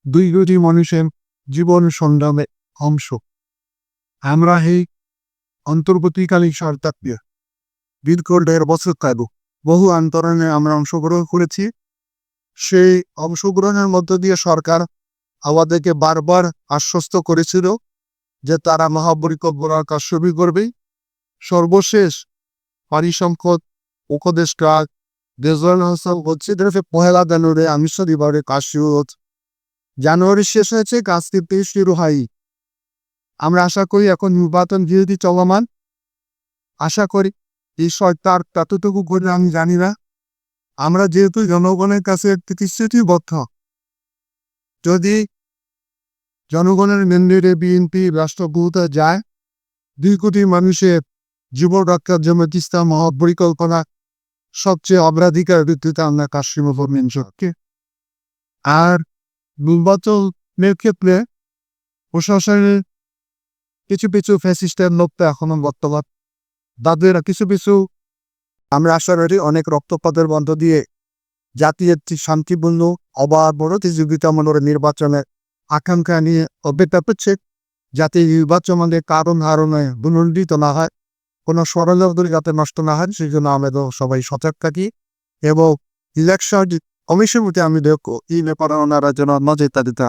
দুই কোটি মানুষের জীবন সংগ্রামের অংশ। আমরা এই অন্তর্বর্তীকালীন সরকারকে দীর্ঘ ১.৫ বছর কাল বহু আন্দোলনে আমরা অংশগ্রহণ করেছি। সেই অংশগ্রহণের মধ্য দিয়ে সরকার আমাদেরকে বারবার আশ্বস্ত করেছিল যে তারা মহাপরিকল্পনার কাজ শুরু করবে। সর্বশেষ পানি সম্পদ উপদেষ্টা রেজওয়ান হাসান বলছে যে ১লা জানুয়ারি আনুষ্ঠানিকভাবে কাজ শুরু হচ্ছে। জানুয়ারি শেষ হয়েছে, কাজ কিন্তু শুরু হয়নি। আমরা আশা করি এখন নির্বাচন যেহেতু চলমান, আশা করি এই সরকার কতটুকু করে আমি জানি না। আমরা যেহেতু জনগণের কাছে প্রতিশ্রুতিবদ্ধ, যদি জনগণের ম্যান্ডেটে বিএনপি রাষ্ট্র ক্ষমতায় যায়, ২ কোটি মানুষের জীবন রক্ষার জন্য তিস্তা মহাপরিকল্পনা সবচেয়ে অগ্রাধিকার ভিত্তিতে আমরা কাজ শুরু করবেন সবকে। আর নির্বাচনের ক্ষেত্রে প্রশাসনের কিছু কিছু ফ্যাসিস্টের লোক তো এখনো বর্তমান, তাদের কিছু কিছু আমরা আশা করি অনেক রক্তপাতের মধ্য দিয়ে জাতি একটি শান্তিপূর্ণ অবাধ প্রতিযোগিতামূলক নির্বাচনের আকাঙ্ক্ষা নিয়ে অপেক্ষা করছে, যাতে নির্বাচনের কারণ হারণে বিনন্দিত না হয়, কোনো ষড়যন্ত্র যাতে নষ্ট না হয়, সেই জন্য আমাদের সবাই সজাগ থাকি এবং ইলেকশন কমিশন আমি দেখো এই ব্যাপারে ওনারা যেন নজরদারিতা